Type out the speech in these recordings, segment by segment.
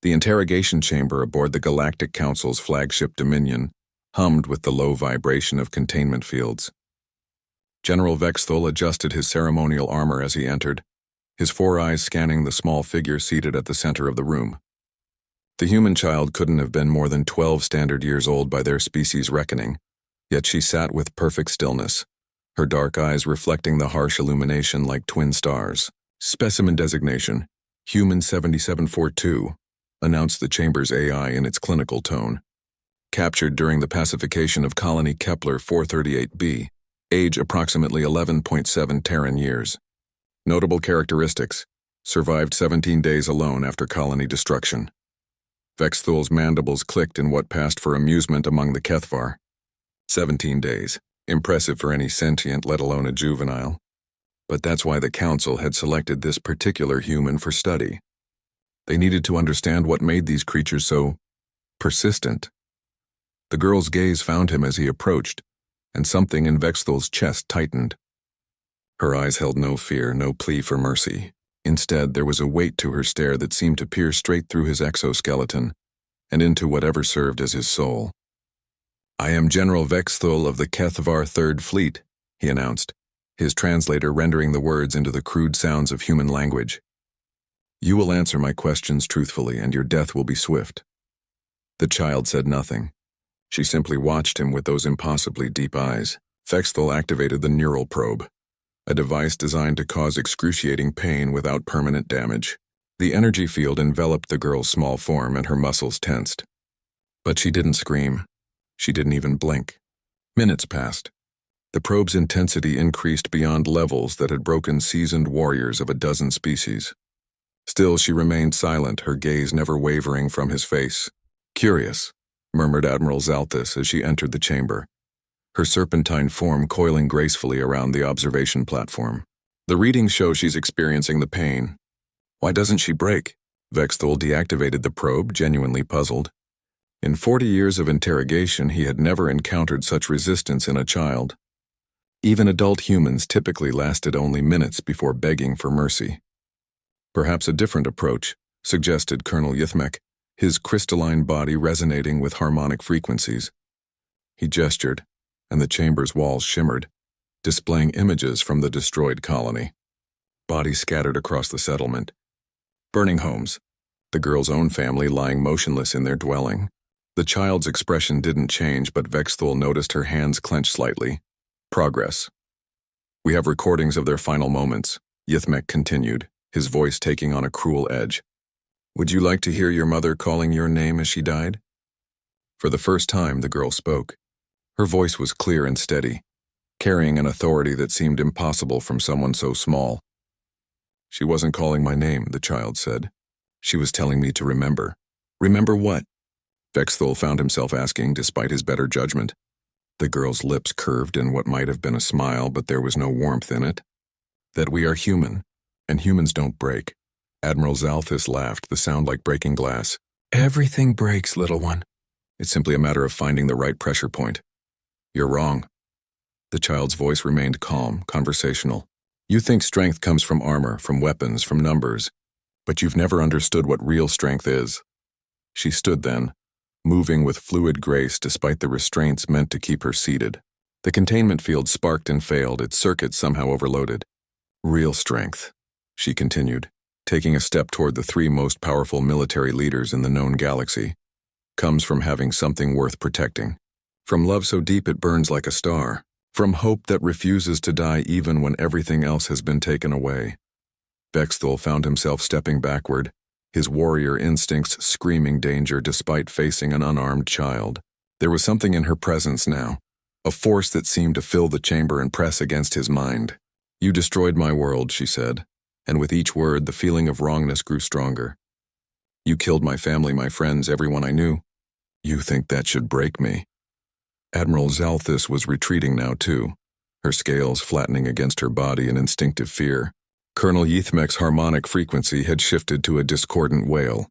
The interrogation chamber aboard the Galactic Council's flagship Dominion hummed with the low vibration of containment fields. General Vexthul adjusted his ceremonial armor as he entered, his 4 eyes scanning the small figure seated at the center of the room. The human child couldn't have been more than 12 standard years old by their species' reckoning, yet she sat with perfect stillness, her dark eyes reflecting the harsh illumination like twin stars. Specimen designation, Human 7742, announced the chamber's AI in its clinical tone. Captured during the pacification of Colony Kepler 438b, age approximately 11.7 Terran years. Notable characteristics: survived 17 days alone after colony destruction. Vexthul's mandibles clicked in what passed for amusement among the Kethvar. 17 days. Impressive for any sentient, let alone a juvenile. But that's why the Council had selected this particular human for study. They needed to understand what made these creatures so persistent. The girl's gaze found him as he approached, and something in Vexthul's chest tightened. Her eyes held no fear, no plea for mercy. Instead, there was a weight to her stare that seemed to peer straight through his exoskeleton and into whatever served as his soul. "I am General Vexthul of the Kethvar Third Fleet," he announced, his translator rendering the words into the crude sounds of human language. "You will answer my questions truthfully, and your death will be swift." The child said nothing. She simply watched him with those impossibly deep eyes. Vexthul activated the neural probe, a device designed to cause excruciating pain without permanent damage. The energy field enveloped the girl's small form and her muscles tensed. But she didn't scream. She didn't even blink. Minutes passed. The probe's intensity increased beyond levels that had broken seasoned warriors of a dozen species. Still, she remained silent, her gaze never wavering from his face. "Curious," murmured Admiral Zalthus as she entered the chamber, her serpentine form coiling gracefully around the observation platform. "The readings show she's experiencing the pain. Why doesn't she break?" Vexthul deactivated the probe, genuinely puzzled. In 40 years of interrogation, he had never encountered such resistance in a child. Even adult humans typically lasted only minutes before begging for mercy. Perhaps a different approach, suggested Colonel Yithmek, his crystalline body resonating with harmonic frequencies. He gestured, and the chamber's walls shimmered, displaying images from the destroyed colony. Bodies scattered across the settlement. Burning homes, the girl's own family lying motionless in their dwelling. The child's expression didn't change, but Vexthul noticed her hands clench slightly. "Progress. We have recordings of their final moments," Yithmek continued, his voice taking on a cruel edge. "Would you like to hear your mother calling your name as she died?" For the first time, the girl spoke. Her voice was clear and steady, carrying an authority that seemed impossible from someone so small. "She wasn't calling my name," the child said. "She was telling me to remember." "Remember what?" Vexthul found himself asking, despite his better judgment. The girl's lips curved in what might have been a smile, but there was no warmth in it. "That we are human, and humans don't break." Admiral Zalthus laughed, the sound like breaking glass. "Everything breaks, little one. It's simply a matter of finding the right pressure point." "You're wrong." The child's voice remained calm, conversational. "You think strength comes from armor, from weapons, from numbers, but you've never understood what real strength is." She stood then, moving with fluid grace despite the restraints meant to keep her seated. The containment field sparked and failed, its circuits somehow overloaded. "Real strength," she continued, taking a step toward the 3 most powerful military leaders in the known galaxy, "comes from having something worth protecting. From love so deep it burns like a star. From hope that refuses to die even when everything else has been taken away." Vexthul found himself stepping backward, his warrior instincts screaming danger despite facing an unarmed child. There was something in her presence now, a force that seemed to fill the chamber and press against his mind. "You destroyed my world," she said, and with each word the feeling of wrongness grew stronger. "You killed my family, my friends, everyone I knew. You think that should break me?" Admiral Zalthus was retreating now too, her scales flattening against her body in instinctive fear. Colonel Yithmek's harmonic frequency had shifted to a discordant wail.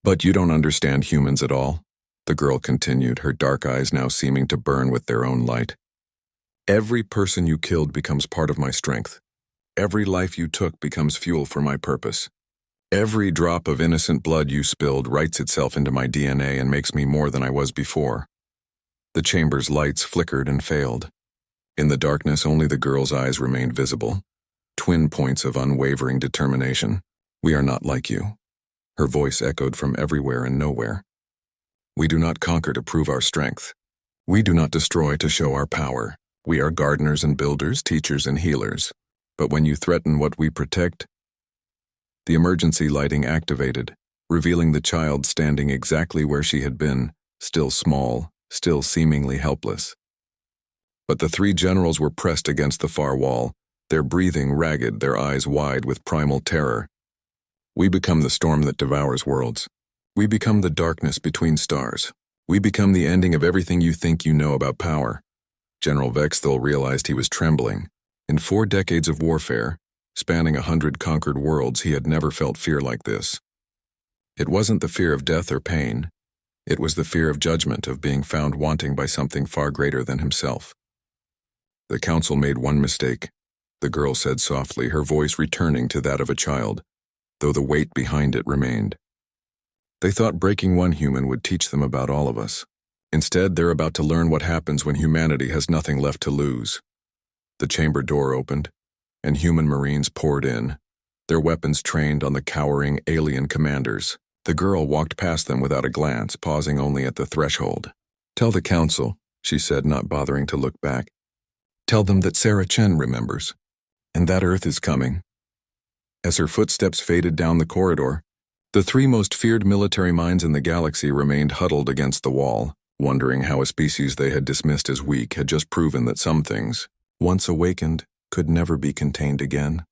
"But you don't understand humans at all," the girl continued, her dark eyes now seeming to burn with their own light. "Every person you killed becomes part of my strength. Every life you took becomes fuel for my purpose. Every drop of innocent blood you spilled writes itself into my DNA and makes me more than I was before. The chamber's lights flickered and failed. In the darkness, only the girl's eyes remained visible, twin points of unwavering determination. We are not like you. Her voice echoed from everywhere and nowhere. We do not conquer to prove our strength. We do not destroy to show our power. We are gardeners and builders, teachers and healers. But when you threaten what we protect, the emergency lighting activated, revealing the child standing exactly where she had been, still small, still seemingly helpless. But the three generals were pressed against the far wall, their breathing ragged, their eyes wide with primal terror. We become the storm that devours worlds. We become the darkness between stars. We become the ending of everything you think you know about power. General Vexthal realized he was trembling. In 4 decades of warfare, spanning 100 conquered worlds, he had never felt fear like this. It wasn't the fear of death or pain. It was the fear of judgment, of being found wanting by something far greater than himself. The council made one mistake, the girl said softly, her voice returning to that of a child, though the weight behind it remained. They thought breaking one human would teach them about all of us. Instead, they're about to learn what happens when humanity has nothing left to lose. The chamber door opened, and human Marines poured in, their weapons trained on the cowering alien commanders. The girl walked past them without a glance, pausing only at the threshold. "Tell the council," she said, not bothering to look back. "Tell them that Sarah Chen remembers, and that Earth is coming." As her footsteps faded down the corridor, the 3 most feared military minds in the galaxy remained huddled against the wall, wondering how a species they had dismissed as weak had just proven that some things, once awakened, could never be contained again.